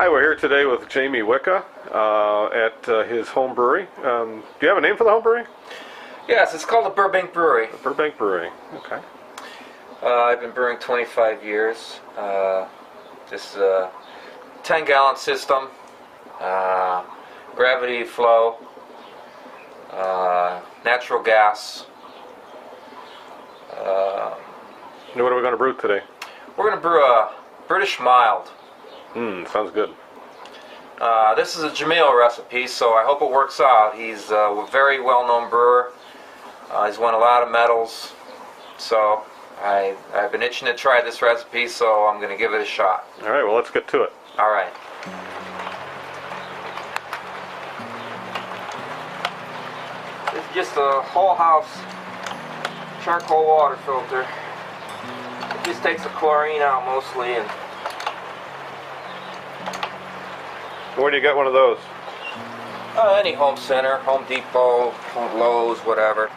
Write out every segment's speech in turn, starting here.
Hi, we're here today with Jamie Wicca at his home brewery. Do you have a name for the home brewery? Yes, it's called the Burbank Brewery. The Burbank Brewery, okay. I've been brewing 25 years. This is a 10-gallon system, gravity flow, natural gas. What are we going to brew today? We're going to brew a British mild. Sounds good. This is a Jamil recipe, so I hope it works out. He's a very well-known brewer. He's won a lot of medals, so I've been itching to try this recipe, so I'm going to give it a shot. All right, well, let's get to it. All right. This is just a whole house charcoal water filter. It just takes the chlorine out mostly. And where do you get one of those? any home center, Home Depot, Lowe's, whatever.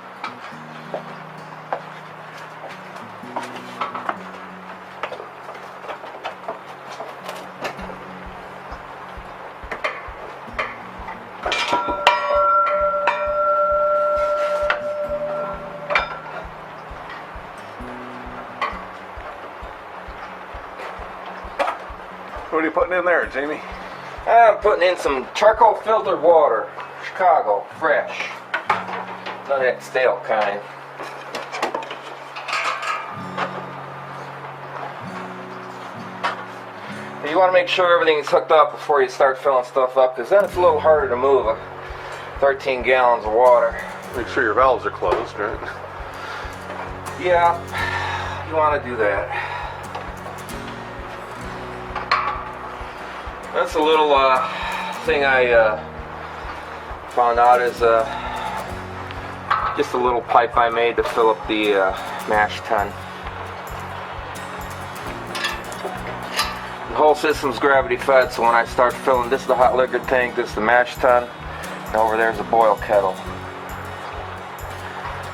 What are you putting in there, Jamie? I'm putting in some charcoal filtered water, Chicago, fresh. None of that stale kind. You want to make sure everything's hooked up before you start filling stuff up, because then it's a little harder to move 13 gallons of water. Make sure your valves are closed, right? Yeah, you want to do that. That's a little thing I found out is just a little pipe I made to fill up the mash tun. The whole system's gravity fed, so when I start filling, this is the hot liquor tank, this is the mash tun, and over there's a boil kettle.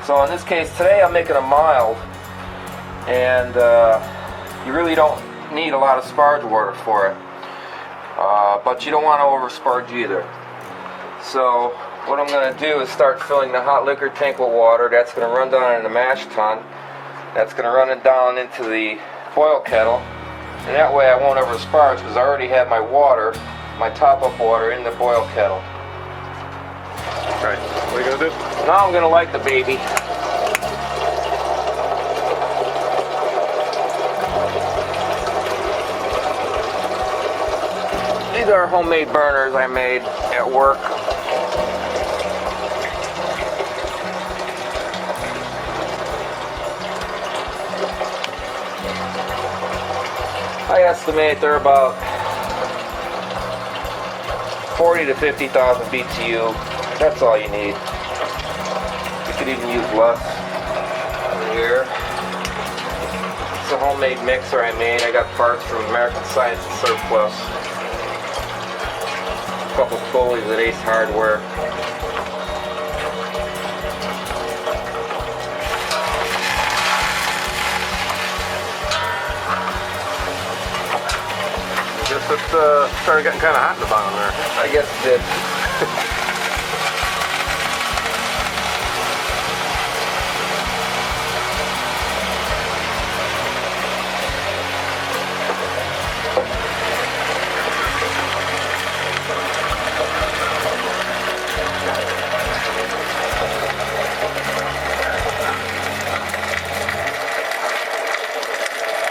So in this case today I'm making a mild, and you really don't need a lot of sparge water for it. But you don't want to over-sparge either. So what I'm going to do is start filling the hot liquor tank with water. That's going to run down in the mash tun. That's going to run it down into the boil kettle. And that way I won't over-sparge because I already have my water, my top-up water, in the boil kettle. Alright, what are you going to do? Now I'm going to light the baby. These are homemade burners I made at work. I estimate they're about 40 to 50,000 BTU. That's all you need. You could even use less. Over here. It's a homemade mixer I made. I got parts from American Science and Surplus. Couple pulleys at Ace Hardware. I guess it started getting kind of hot in the bottom there. I guess it did.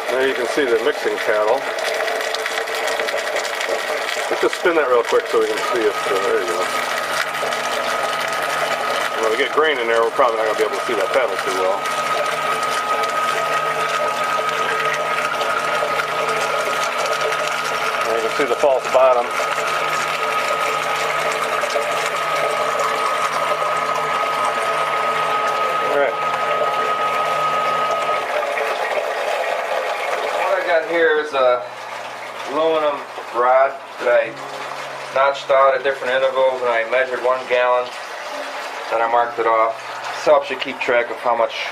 There you can see the mixing paddle. Let's just spin that real quick so we can see it. There you go. When we get grain in there, we're probably not going to be able to see that paddle too well. And you can see the false bottom. Alright. Here is a aluminum rod that I notched out at different intervals, and I measured 1 gallon, and I marked it off. This helps you keep track of how much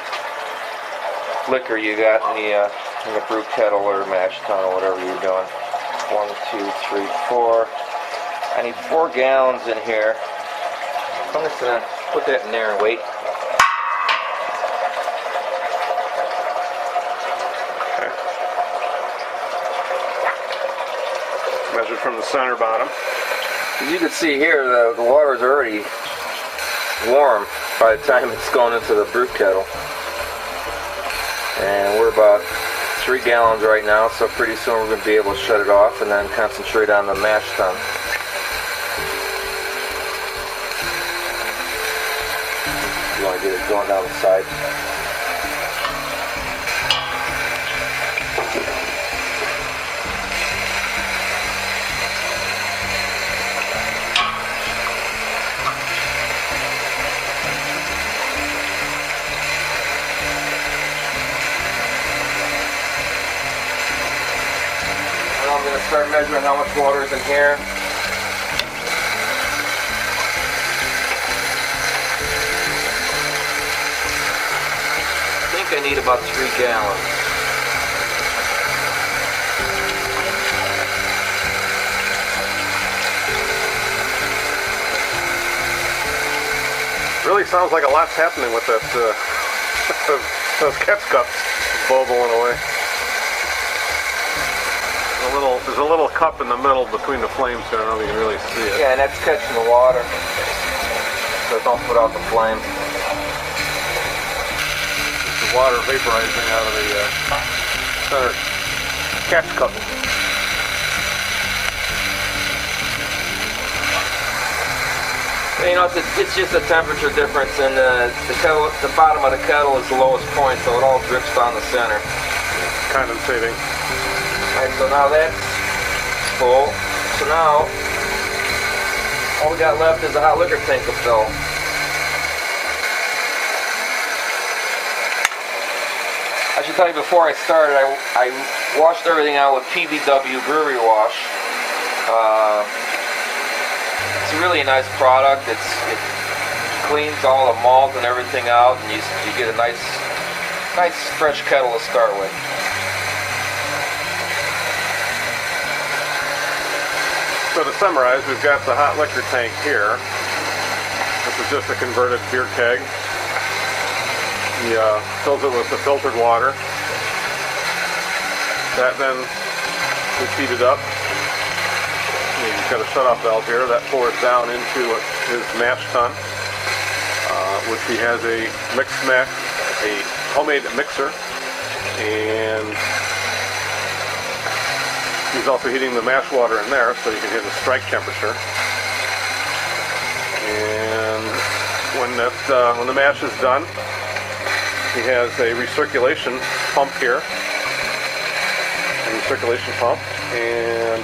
liquor you got in the brew kettle or mash tun or whatever you're doing. 1, 2, 3, 4. I need 4 gallons in here. So I'm just going to put that in there and wait. Okay. Measured from the center bottom. As you can see here, the water is already warm by the time it's going into the brew kettle. And we're about 3 gallons right now, so pretty soon we're going to be able to shut it off and then concentrate on the mash tun. You want to get it going down the side. I'm going to start measuring how much water is in here. I think I need about 3 gallons. Really sounds like a lot's happening with that, those catch cups bubbling away. There's a little cup in the middle between the flames here. I don't know if you can really see it. Yeah, and that's catching the water, so don't put out the flame. It's the water vaporizing out of the center catch cup. You know, it's just a temperature difference, and the kettle, the bottom of the kettle is the lowest point, so it all drips down the center. Condensating. Alright, so now that's full. So now, all we got left is a hot liquor tank to fill. I should tell you before I started, I washed everything out with PBW brewery wash. It's really a nice product. It cleans all the malt and everything out, and you get a nice fresh kettle to start with. So to summarize, we've got the hot liquor tank here. This is just a converted beer keg. He fills it with the filtered water. That then is heated up. He's got a shut-off valve here. That pours down into his mash tun, which he has a a homemade mixer, and he's also heating the mash water in there so you can hit a strike temperature. And when the mash is done, he has a recirculation pump here, and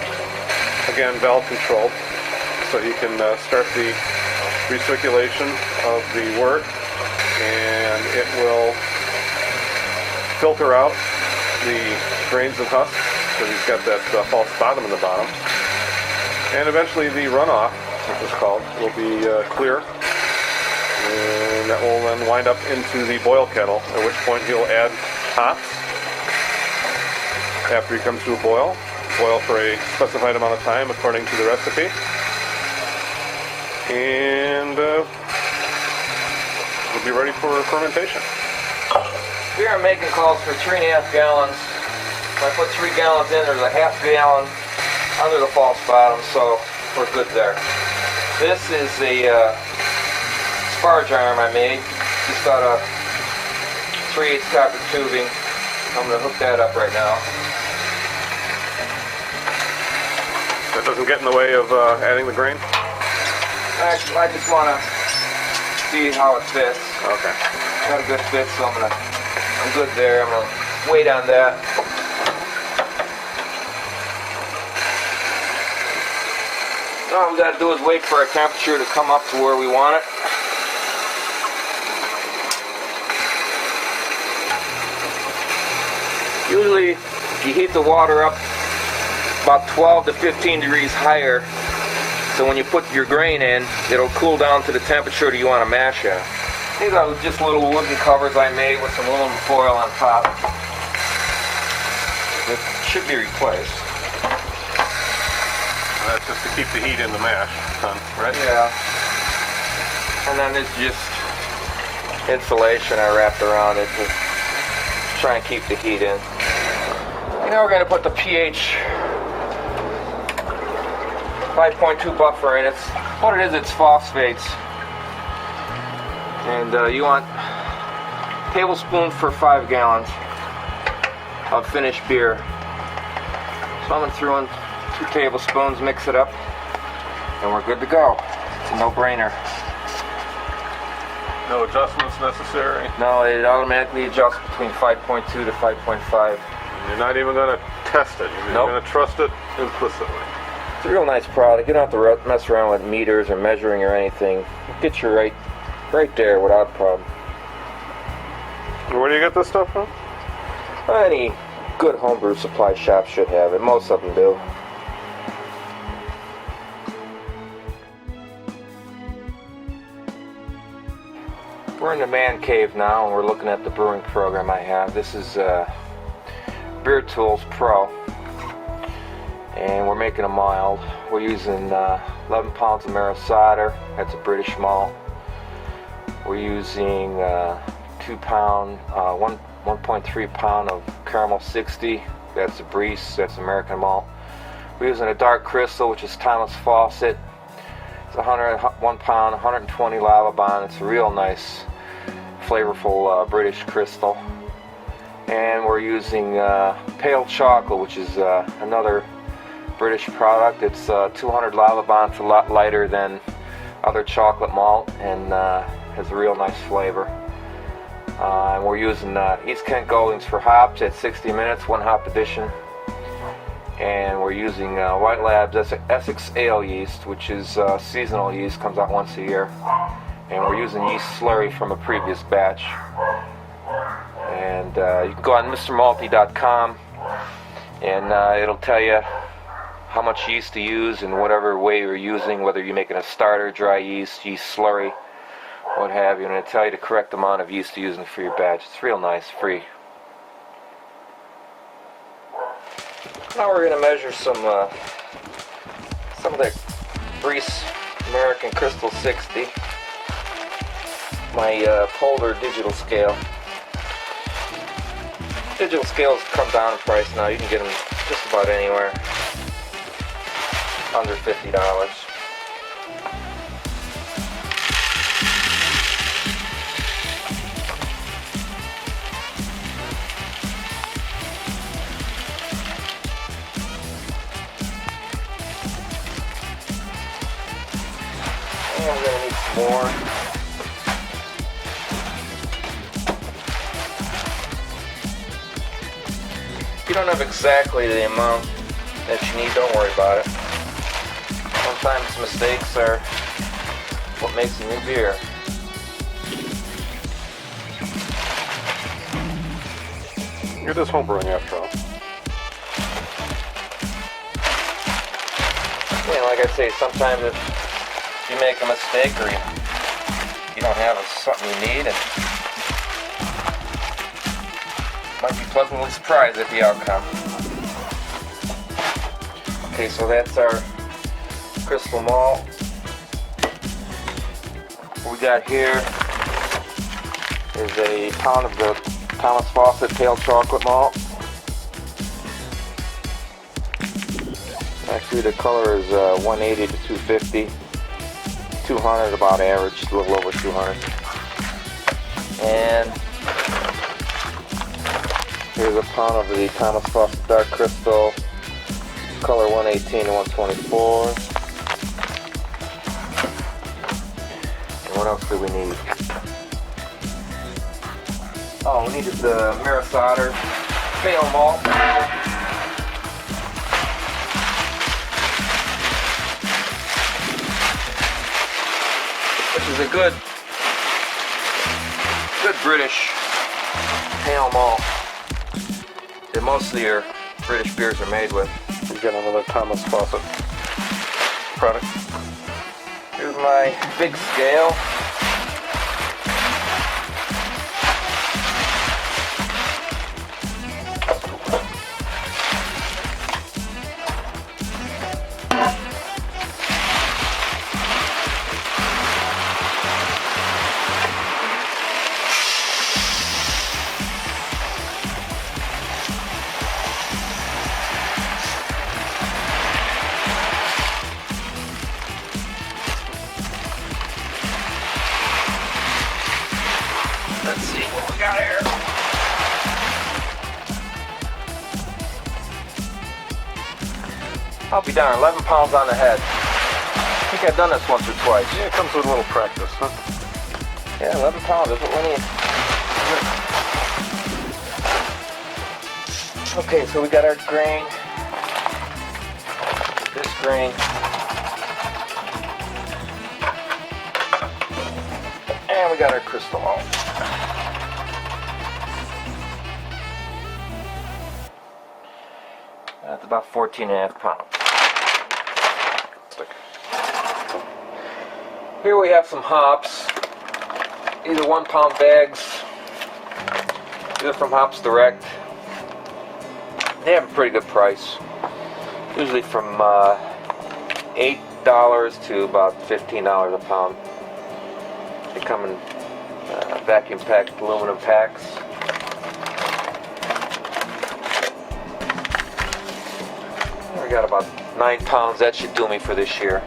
again valve controlled, so he can start the recirculation of the wort, and it will filter out the grains and husks. So he's got that false bottom in the bottom, and eventually the runoff, which is called, will be clear, and that will then wind up into the boil kettle, at which point he'll add hops after he comes to a boil for a specified amount of time according to the recipe, and we'll be ready for fermentation. Here I'm making calls for 3.5 gallons. If I put 3 gallons in, there's a half gallon under the false bottom, so we're good there. This is a sparge arm I made, just out of 3/8 copper tubing. I'm going to hook that up right now. That doesn't get in the way of adding the grain? Actually, I just want to see how it fits. Okay. Got a good fit, so I'm good there. I'm going to wait on that. All we got to do is wait for our temperature to come up to where we want it. Usually, you heat the water up about 12 to 15 degrees higher, so when you put your grain in, it'll cool down to the temperature that you want to mash at. These are just little wooden covers I made with some aluminum foil on top. It should be replaced. That's just to keep the heat in the mash, right? Yeah. And then it's just insulation I wrapped around it to try and keep the heat in. And now we're going to put the pH 5.2 buffer in. It's what it is. It's phosphates, and you want a tablespoon for 5 gallons of finished beer. So I'm going to throw in 2 tablespoons, mix it up, and we're good to go. It's a no-brainer. No adjustments necessary? No, it automatically adjusts between 5.2 to 5.5. You're not even going to test it. You're Nope. going to trust it implicitly. It's a real nice product. You don't have to mess around with meters or measuring or anything. It gets you right there without a problem. Where do you get this stuff from? Any good homebrew supply shop should have it. Most of them do. We're in the man cave now, and we're looking at the brewing program I have. This is Beer Tools Pro, and we're making a mild. We're using 11 pounds of Mara solder. That's a British malt. We're using 1.3 pound of Caramel 60. That's a Breeze. That's American malt. We're using a dark crystal, which is Thomas Fawcett. It's 1 pound, 120 lava bond. It's a real nice, flavorful British crystal. And we're using pale chocolate, which is another British product. It's 200 lava bond. It's a lot lighter than other chocolate malt, and has a real nice flavor. And we're using East Kent Goldings for hops at 60 minutes, 1 hop edition. And we're using White Labs Essex Ale yeast, which is seasonal yeast, comes out once a year. And we're using yeast slurry from a previous batch. And you can go on MrMalty.com, and it'll tell you how much yeast to use and whatever way you're using, whether you're making a starter, dry yeast, yeast slurry, what have you, and it'll tell you the correct amount of yeast to use for your batch. It's real nice, free. Now we're going to measure some of the Breeze American Crystal 60, my Polar digital scale. Digital scales come down in price now. You can get them just about anywhere under $50. And I'm going to need some more. If you don't have exactly the amount that you need, don't worry about it. Sometimes mistakes are what makes a new beer. You're just homebrewing after all. Yeah, like I say, sometimes if you make a mistake or you don't have something you need, and might be pleasantly surprised at the outcome. Okay, so that's our crystal malt. What we got here is a pound of the Thomas Fawcett pale chocolate malt. Actually, the color is 180 to 250. 200 about average, a little over 200. And here's a pound of the Thomas Fawcett Dark Crystal, color 118 to 124. And what else do we need? Oh, we needed the Mara solder pale malt. Which is a good British pale malt that most of your British beers are made with. You get another Thomas Fawcett product. Here's my big scale. I'll be down 11 pounds on the head. I think I've done this once or twice. Yeah, it comes with a little practice, huh? Yeah, 11 pounds, that's what we need. Okay, so we got our grain. This grain. And we got our crystal malt. That's about 14.5 pounds. Here we have some hops. Either 1 pound bags, either from Hops Direct. They have a pretty good price. Usually from $8 to about $15 a pound. They come in vacuum packed aluminum packs. We got about 9 pounds. That should do me for this year.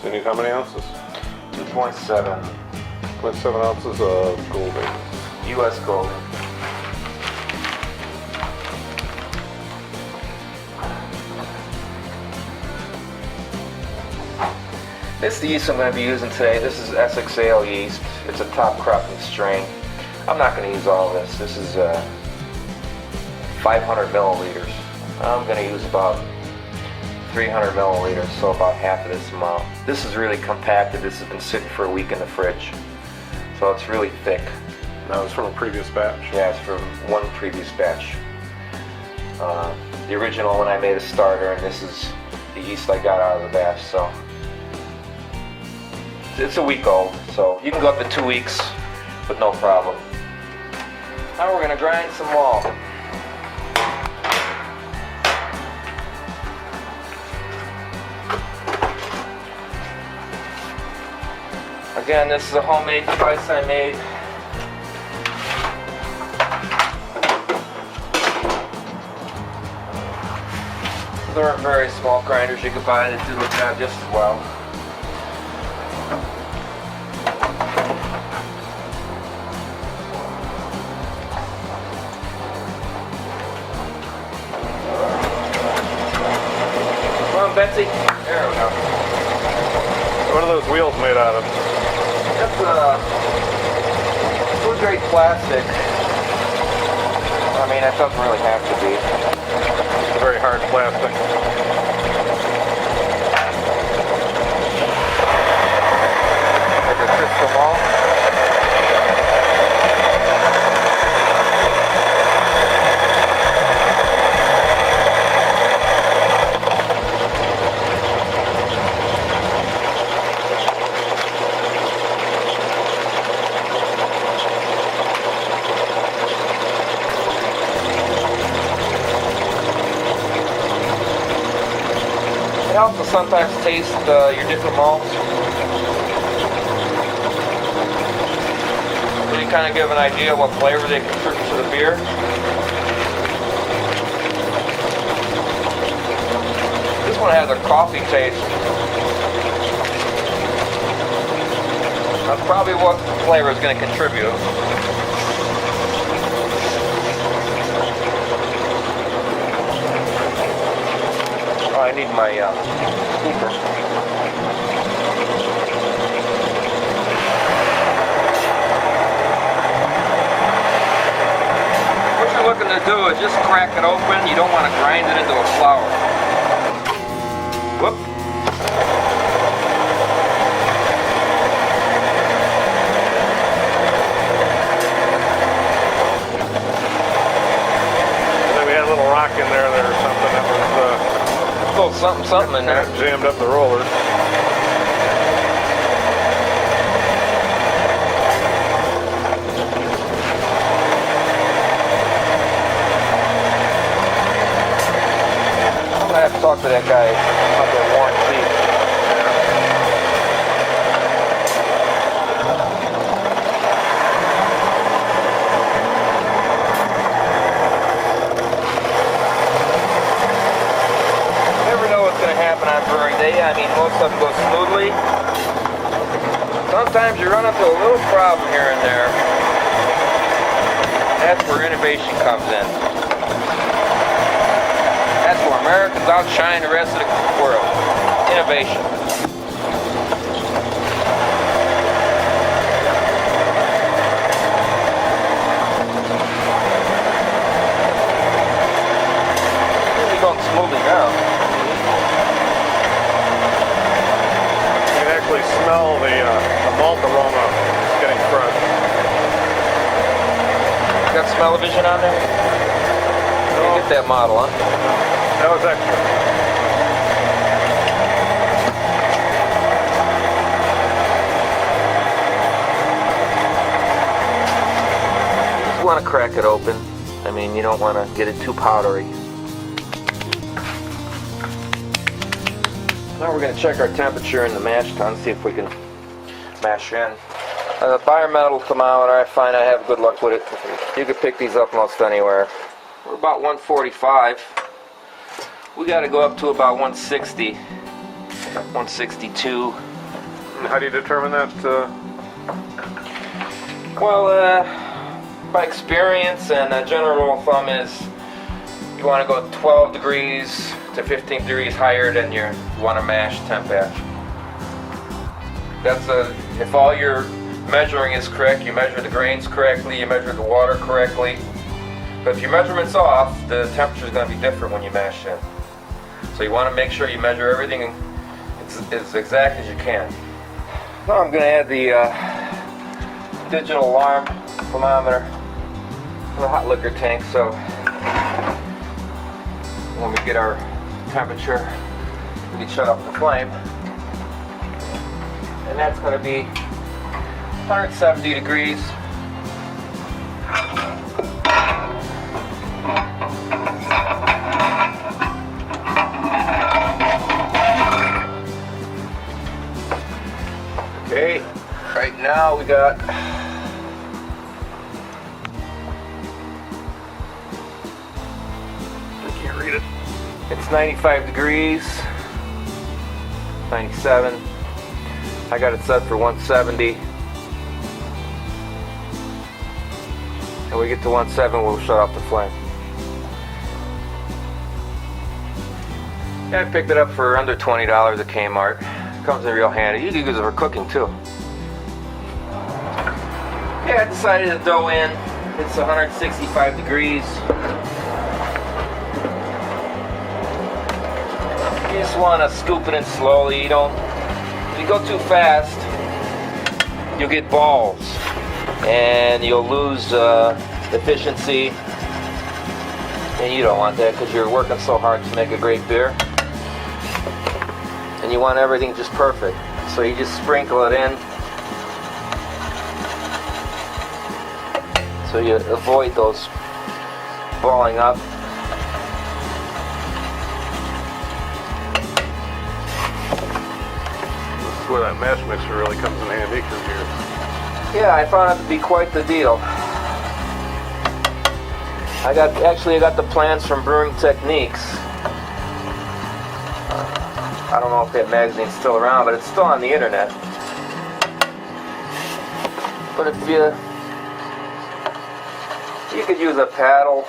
So you need how many ounces? 2.7 0.7 ounces of Golden. U.S. Golden. This is the yeast I'm going to be using today. This is Essex Ale yeast. It's a top cropping strain. I'm not going to use all this. This is 500 milliliters. I'm going to use about 300 milliliters, so about half of this amount. This is really compacted. This has been sitting for a week in the fridge, so it's really thick. That was from a previous batch. Yeah, it's from one previous batch. The original one I made a starter, and this is the yeast I got out of the batch. So it's a week old, so you can go up to 2 weeks with no problem. Now we're gonna grind some malt. Again, this is a homemade device I made. There are very small grinders you can buy that do the job just as well. Come on, Betsy. There we go. What are those wheels made out of? That's food grade plastic. I mean, that doesn't really have to be. It's very hard plastic. Like a crystal malt. It helps to sometimes taste your different malts. So you kind of give an idea of what flavor they contribute to the beer. This one has a coffee taste. That's probably what flavor is going to contribute. I need my speaker. What you're looking to do is just crack it open. You don't want to grind it into a flour. Whoop. And then we had a little rock in there or something that was A little something in there. jammed up the roller. I'm gonna have to talk to that guy about that warranty. say, I mean, most of them go smoothly. Sometimes you run into a little problem here and there. That's where innovation comes in. That's where Americans outshine the rest of the world. Innovation. It's going smoothly now. You can actually smell the malt aroma getting crushed. Got smell-o-vision on there? You get that model, huh? That was extra. You just want to crack it open. I mean, you don't want to get it too powdery. Now we're going to check our temperature in the mash tun, see if we can mash in. The bimetal thermometer, I find I have good luck with it. You can pick these up most anywhere. We're about 145. We got to go up to about 160, 162. How do you determine that? Well, by experience and a general rule of thumb is you want to go 12 degrees to 15 degrees higher than you want to mash temp at. That's if all your measuring is correct, you measure the grains correctly, you measure the water correctly. But if your measurement's off, the temperature is going to be different when you mash in. So you want to make sure you measure everything as exact as you can. Now I'm going to add the digital alarm thermometer to the hot liquor tank, so when we get our temperature, we can shut off the flame. And that's going to be 170 degrees. Okay, right now we got I can't read it. It's 95 degrees, 97. I got it set for 170. And we get to 170, we'll shut off the flame. Yeah, I picked it up for under $20 at Kmart. Comes in real handy. You can use it for cooking too. Yeah, I decided to dough in. It's 165 degrees. You just want to scoop it in slowly. You don't. If you go too fast, you'll get balls, and you'll lose efficiency. And you don't want that because you're working so hard to make a great beer. And you want everything just perfect. So you just sprinkle it in. So you avoid those balling up. This is where that mash mixer really comes in handy, because Yeah, I found it to be quite the deal. I got the plans from Brewing Techniques. I don't know if that magazine's still around, but it's still on the internet. But if you could use a paddle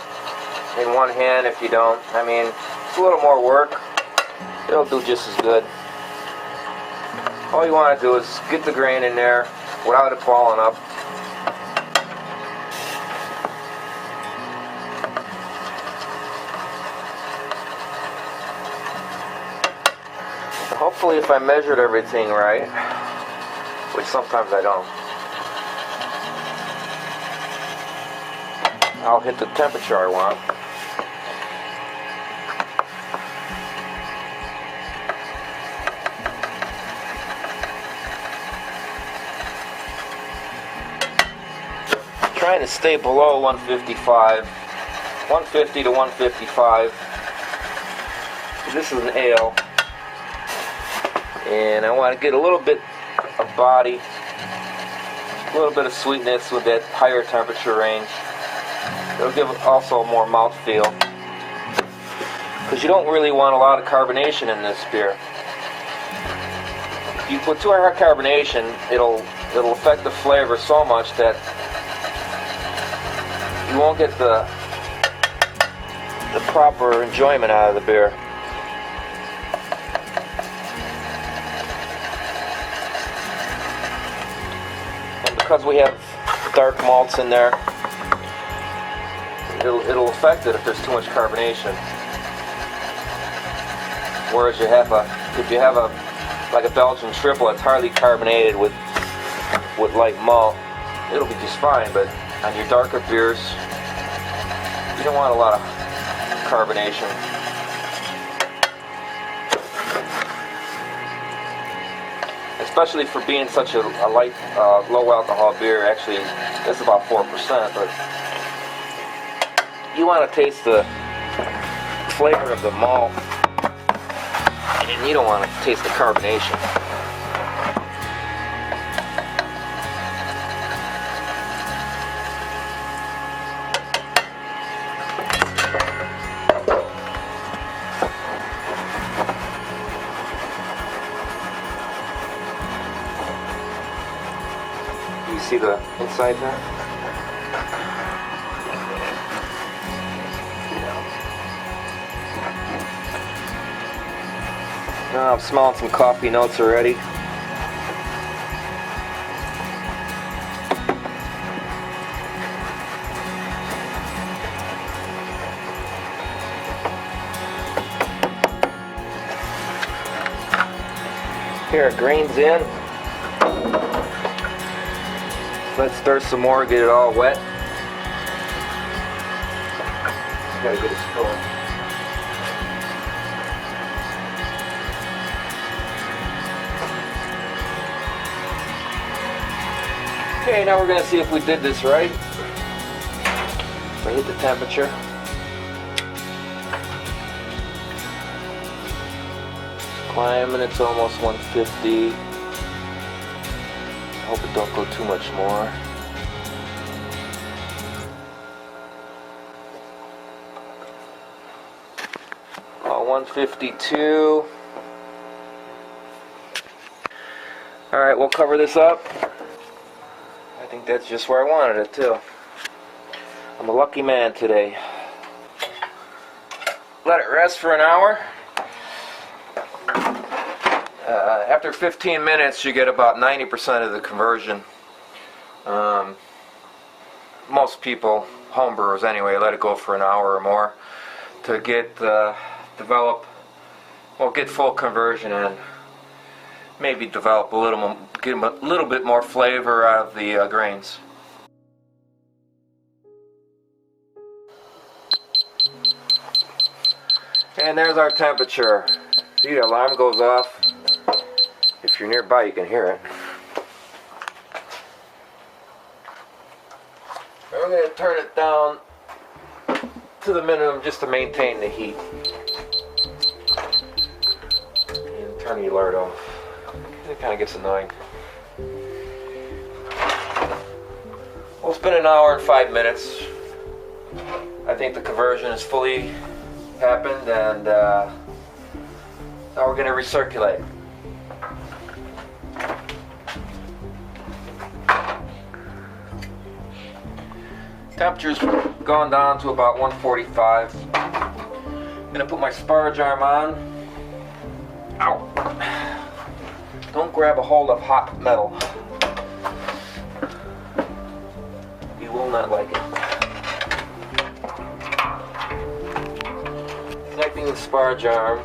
in one hand if you don't. I mean, it's a little more work. It'll do just as good. All you want to do is get the grain in there without it falling up. Hopefully if I measured everything right, which sometimes I don't, I'll hit the temperature I want. Trying to stay below 155, 150 to 155. This is an ale. And I want to get a little bit of body, a little bit of sweetness with that higher temperature range. It'll give also more mouthfeel. Because you don't really want a lot of carbonation in this beer. You put too high carbonation, it'll affect the flavor so much that you won't get the proper enjoyment out of the beer. And because we have dark malts in there, it'll affect it if there's too much carbonation. Whereas if you have like a Belgian triple that's hardly carbonated with light malt, it'll be just fine. But on your darker beers, you don't want a lot of carbonation. Especially for being such a light, low alcohol beer. Actually, it's about 4%, but you want to taste the flavor of the malt, and you don't want to taste the carbonation. You see the inside there? Now I'm smelling some coffee notes already. Here, grains in. Let's stir some more, get it all wet. Gotta get it going. Okay, now we're going to see if we did this right. So I hit the temperature. It's climbing, it's almost 150. I hope it don't go too much more. Oh, 152. Alright, we'll cover this up. I think that's just where I wanted it too. I'm a lucky man today. Let it rest for an hour. After 15 minutes you get about 90% of the conversion. Most people, homebrewers anyway, let it go for an hour or more to get get full conversion and maybe develop a little, get a little bit more flavor out of the grains. And there's our temperature. See, the alarm goes off. If you're nearby, you can hear it. I'm going to turn it down to the minimum just to maintain the heat. And turn the alert off. It kind of gets annoying. Well, it's been an hour and 5 minutes. I think the conversion has fully happened, and now we're going to recirculate. Temperature's gone down to about 145. I'm going to put my sparge arm on. Ow! Don't grab a hold of hot metal. You will not like it. Connecting the sparge arm.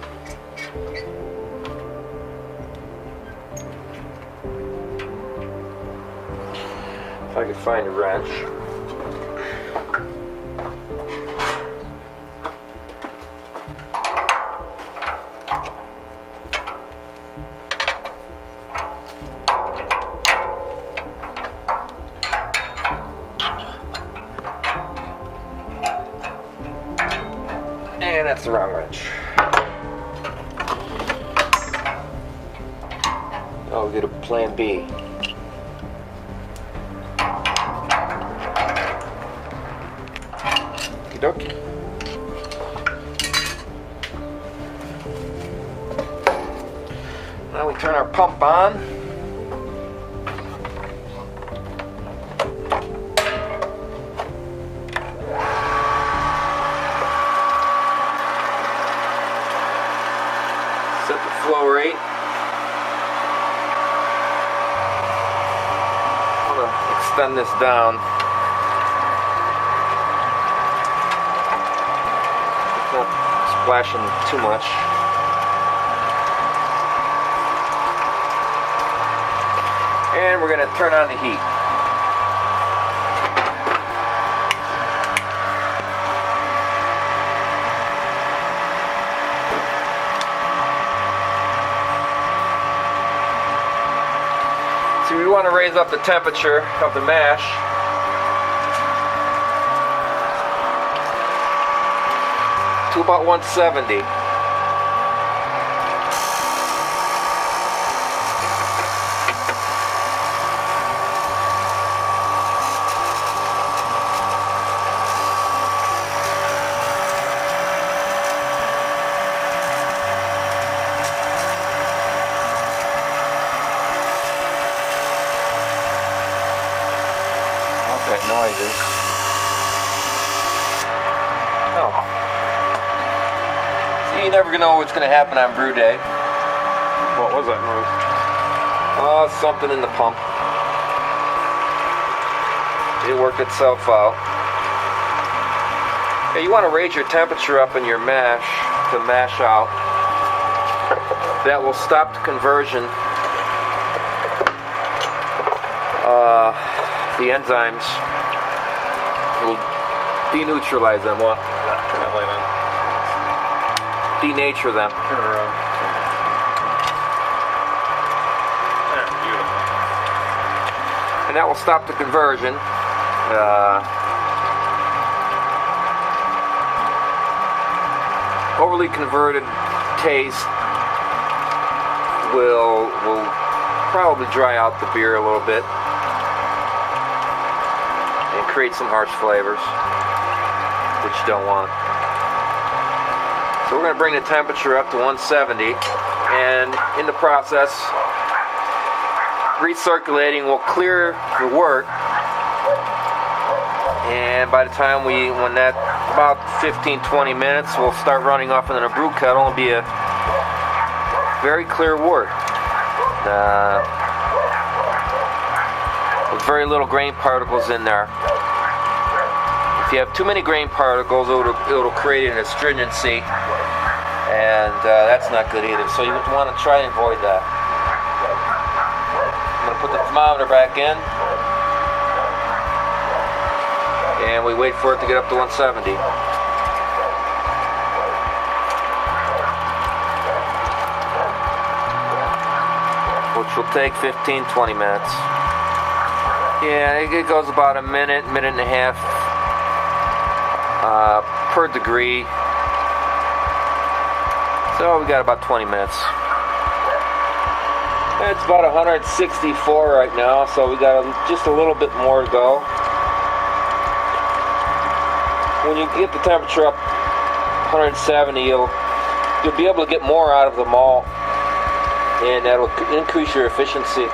If I could find a wrench. And that's the wrong wrench. Oh, we get a plan B. Okey-dokey. Now we turn our pump on. Set the flow rate. I'm going to extend this down. It's not splashing too much. And we're going to turn on the heat. So we want to raise up the temperature of the mash. To about 170. That noises. Oh. See, you never know what's going to happen on brew day. What was that noise? Oh, something in the pump. It worked itself out. Okay, you want to raise your temperature up in your mash to mash out. That will stop the conversion. The enzymes will deneutralize them. Well, denature them. Turn around. Beautiful. And that will stop the conversion. Overly converted taste will probably dry out the beer a little bit. Create some harsh flavors, which you don't want. So we're going to bring the temperature up to 170, and in the process, recirculating will clear the wort. And by the time when that about 15-20 minutes, we'll start running off into the brew kettle and be a very clear wort. With very little grain particles in there. If you have too many grain particles, it'll create an astringency, and that's not good either. So you want to try and avoid that. I'm going to put the thermometer back in, and we wait for it to get up to 170. Which will take 15-20 minutes. Yeah, it goes about a minute and a half per degree. So we got about 20 minutes. It's about 164 right now, so we got just a little bit more to go. When you get the temperature up 170, you'll be able to get more out of the malt, and that'll increase your efficiency,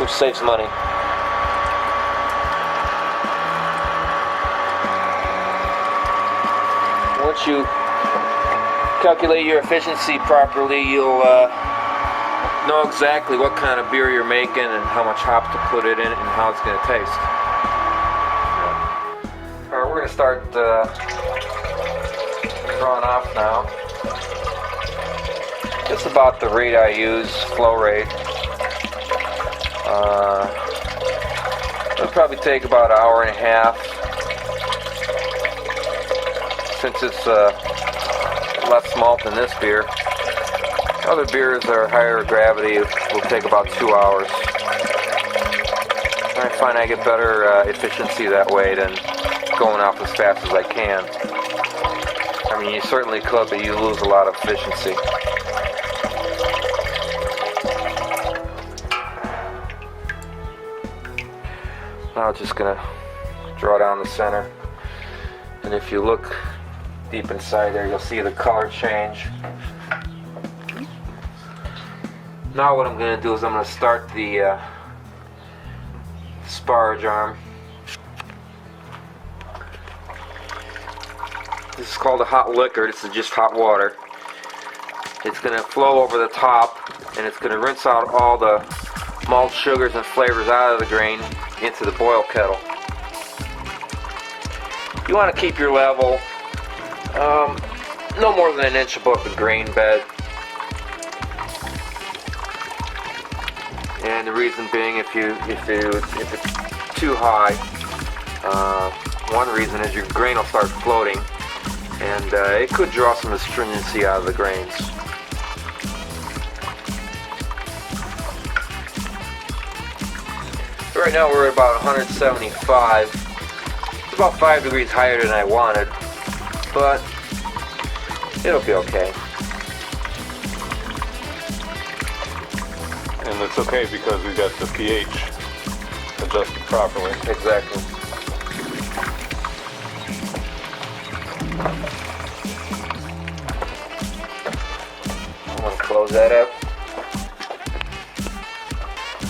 which saves money. Once you calculate your efficiency properly, you'll know exactly what kind of beer you're making and how much hops to put it in and how it's going to taste. Alright, we're going to start drawing off now. Just about the rate I use, flow rate. It'll probably take about an hour and a half. Since it's less malt than this beer. Other beers that are higher gravity will take about 2 hours. I find I get better efficiency that way than going off as fast as I can. I mean, you certainly could, but you lose a lot of efficiency. Now it's just gonna draw down the center, and if you look deep inside there, you'll see the color change. Now what I'm going to do is I'm going to start the sparge arm. This is called a hot liquor. This is just hot water. It's going to flow over the top, and it's going to rinse out all the malt sugars and flavors out of the grain into the boil kettle. You want to keep your level no more than an inch above the grain bed. And the reason being, if it's too high, one reason is your grain will start floating, and it could draw some astringency out of the grains. Right now we're at about 175. It's about 5 degrees higher than I wanted, but it'll be okay. And it's okay because we got the pH adjusted properly. Exactly. I'm going to close that up.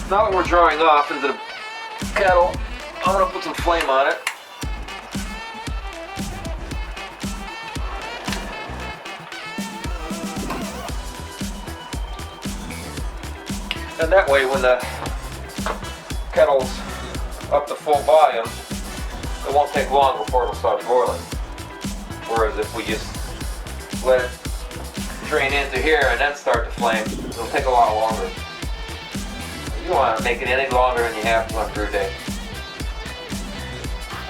Now that we're drawing off into the kettle, I'm going to put some flame on it. And that way, when the kettle's up to full volume, it won't take long before it'll start boiling. Whereas if we just let it drain into here and then start to flame, it'll take a lot longer. You don't want to make it any longer than you have to on brew day.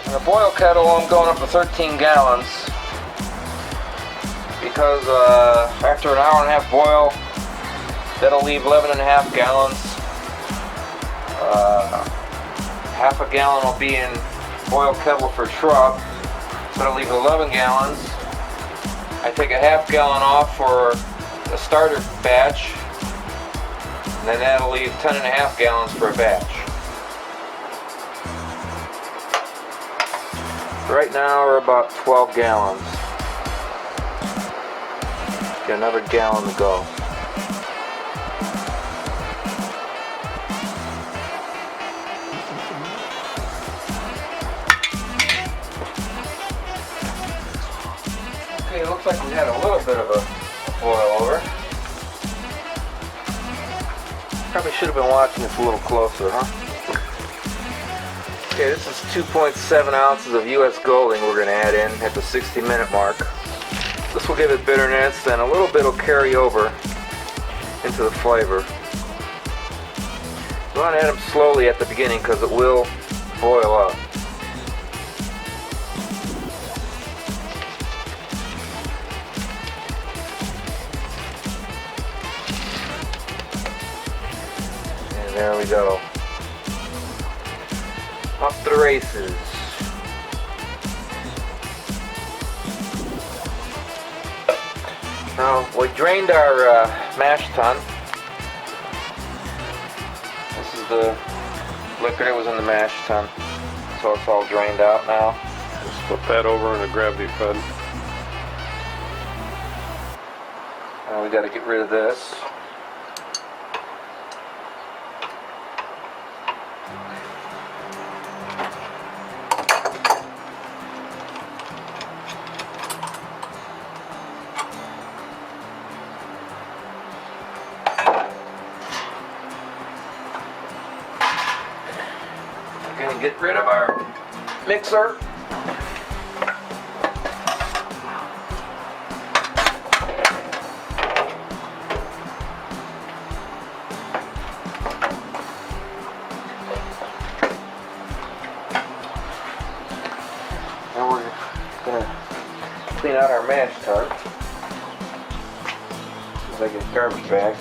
In the boil kettle, I'm going up to 13 gallons because after an hour and a half boil, that'll leave 11.5 gallons. Half a gallon will be in boil kettle for shrub, so that'll leave 11 gallons. I take a half gallon off for a starter batch, and then that'll leave 10.5 gallons for a batch. Right now we're about 12 gallons. Got another gallon to go. Okay, it looks like we had a little bit of a boil over. Probably should have been watching this a little closer, huh? Okay, this is 2.7 ounces of U.S. Golding we're going to add in at the 60-minute mark. This will give it bitterness, and a little bit will carry over into the flavor. You want to add them slowly at the beginning because it will boil up. And there we go. Off to the races. Now, we drained our mash tun. This is the liquor that was in the mash tun. So it's all drained out now. Just put that over in a gravity fed. Now we got to get rid of this. Gonna get rid of our mixer. Now we're gonna clean out our mash tun. Seems like a garbage bag.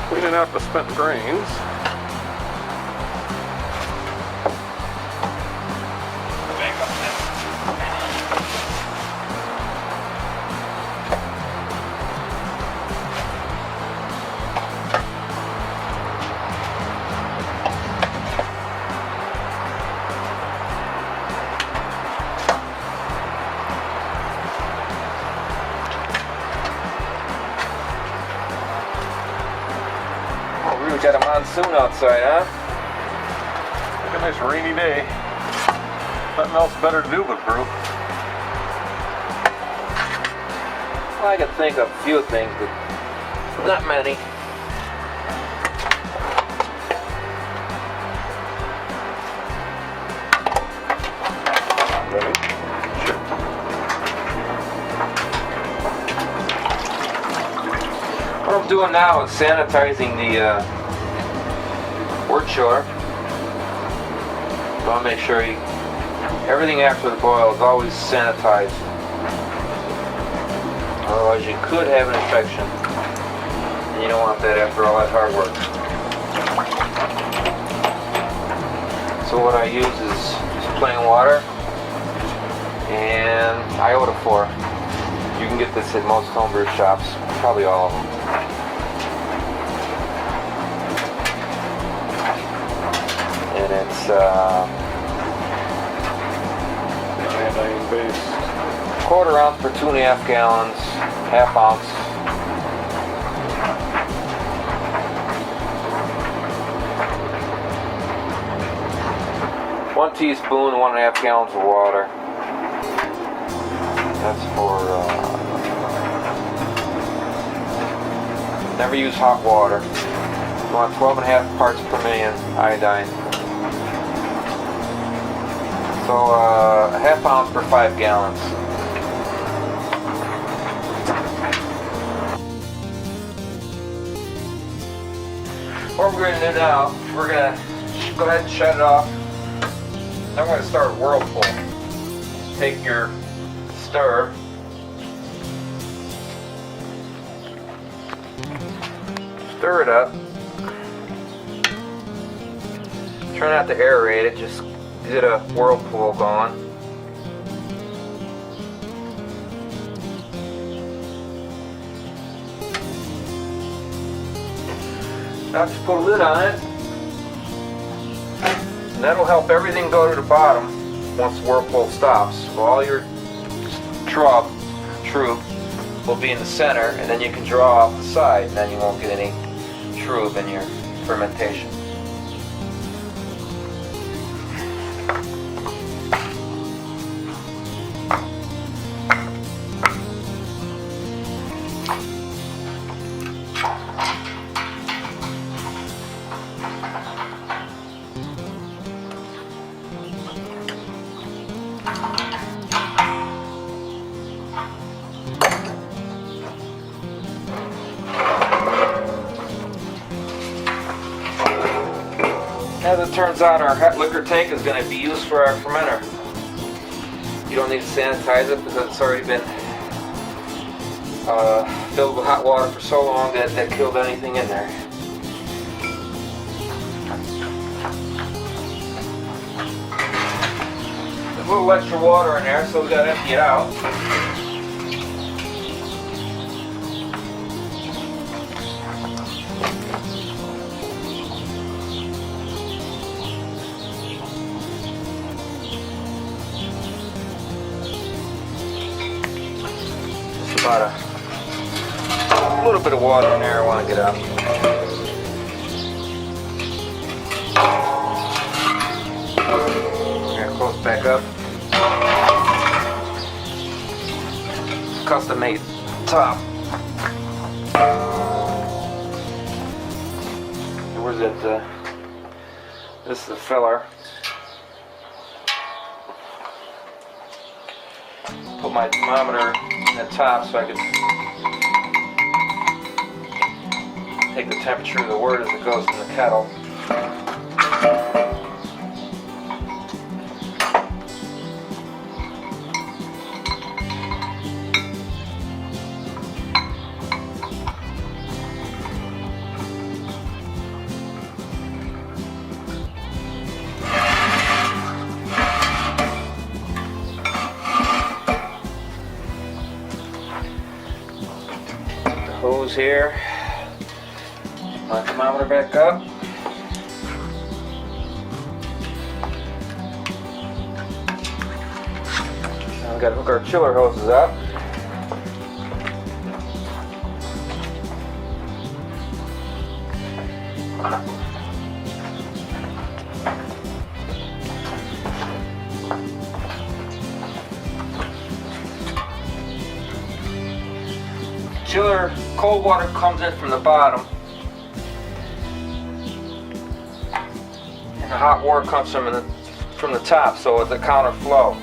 Cleaning out the spent grains. monsoon outside, huh? Like a nice rainy day. Nothing else better to do but brew. Well, I can think of a few things, but not many. Ready? Sure. What I'm doing now is sanitizing the wort chiller. So I'll make sure everything after the boil is always sanitized. Otherwise you could have an infection. And you don't want that after all that hard work. So what I use is just plain water and iodophor. You can get this at most homebrew shops, probably all of them. And it's Iodine based. 1/4 ounce per 2.5 gallons, 1/2 ounce. One teaspoon, 1.5 gallons of water. That's for, never use hot water. You want 12.5 parts per million iodine. So, 1/2 ounce per 5 gallons. What we're going to do now, we're going to go ahead and shut it off. Then we're going to start Whirlpool. Take your stir, stir it up. Try not to aerate it, just get a whirlpool going. Now just put a lid on it. And that'll help everything go to the bottom once the whirlpool stops. So all your trough will be in the center, and then you can draw off the side, and then you won't get any shrub in your fermentation. As it turns out, our liquor tank is going to be used for our fermenter. You don't need to sanitize it because it's already been filled with hot water for so long that that killed anything in there. There's a little extra water in there, so we got to empty it out. About a little bit of water in there I want to get out. Here, close back up. Custom made top. Where's it? This is the filler. Put my thermometer in the top so I can take the temperature of the wort as it goes in the kettle. Hose here, my thermometer back up. Now we got to hook our chiller hoses up. chiller, cold water comes in from the bottom, and the hot water comes from the top, so it's a counterflow.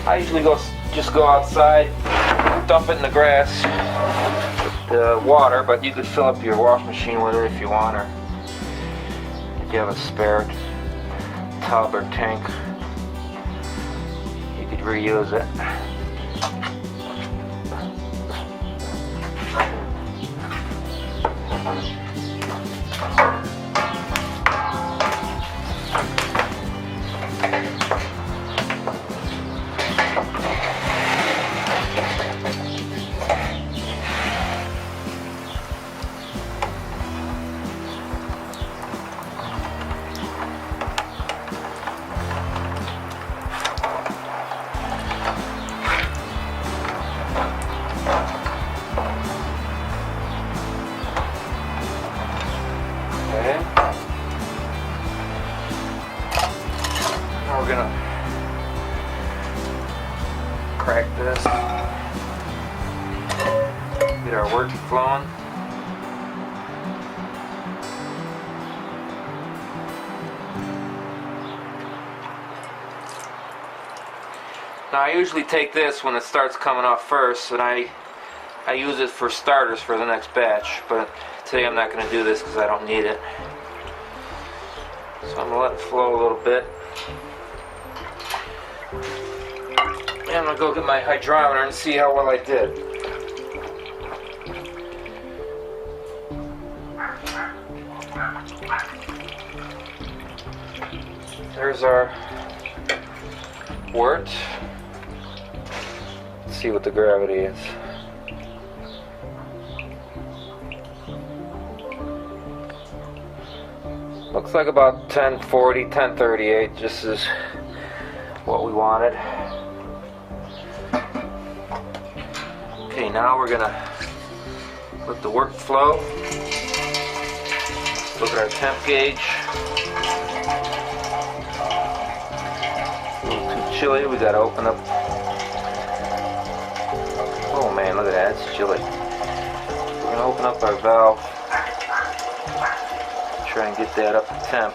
I usually just go outside, dump it in the grass, the water, but you could fill up your wash machine with it if you want, or if you have a spare tub or tank, you could reuse it. Now we're gonna crack this, get our wort flowing. Now I usually take this when it starts coming off first, and I use it for starters for the next batch, but today I'm not going to do this because I don't need it. So I'm going to let it flow a little bit. And I'm going to go get my hydrometer and see how well I did. There's our wort. Let's see what the gravity is. Looks like about 1040, 1038, just as what we wanted. Okay, now we're gonna let the wort flow. Look at our temp gauge. A little too chilly, we gotta open up. Oh man, look at that, it's chilly. We're gonna open up our valve. Try and get that up to temp.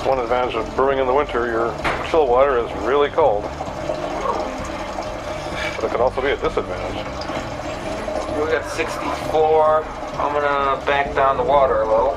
One advantage of brewing in the winter, your chill water is really cold. But it can also be a disadvantage. We got 64. I'm gonna back down the water a little.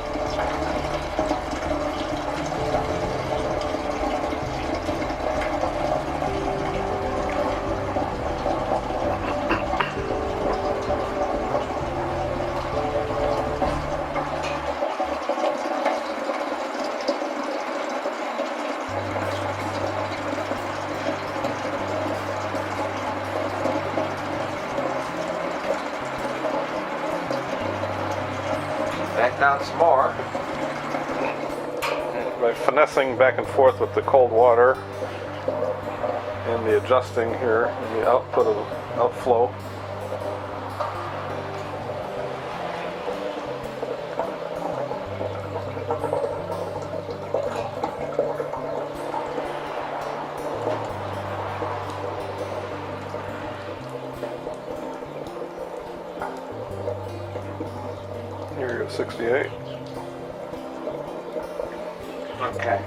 Back down some more. By finessing back and forth with the cold water and the adjusting here and the output of outflow. Here you go, 68. Okay.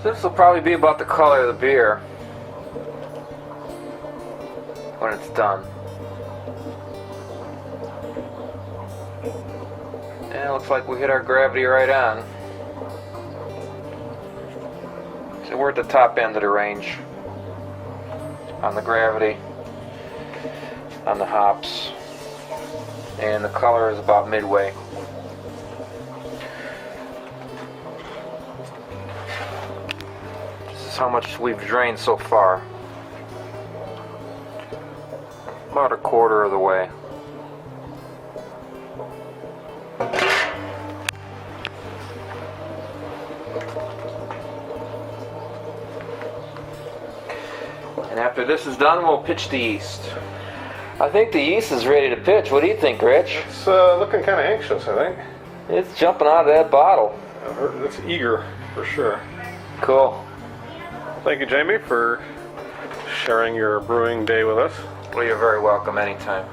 This will probably be about the color of the beer when it's done. And it looks like we hit our gravity right on. So we're at the top end of the range on the gravity, on the hops, and the color is about midway. Just a That's how much we've drained so far. About a quarter of the way. And after this is done, we'll pitch the yeast. I think the yeast is ready to pitch. What do you think, Rich? It's looking kind of anxious, I think. It's jumping out of that bottle. It's eager, for sure. Cool. Thank you, Jamie, for sharing your brewing day with us. Well, you're very welcome anytime.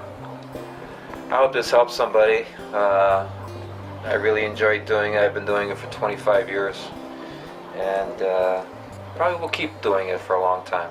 I hope this helps somebody. I really enjoyed doing it. I've been doing it for 25 years. And probably will keep doing it for a long time.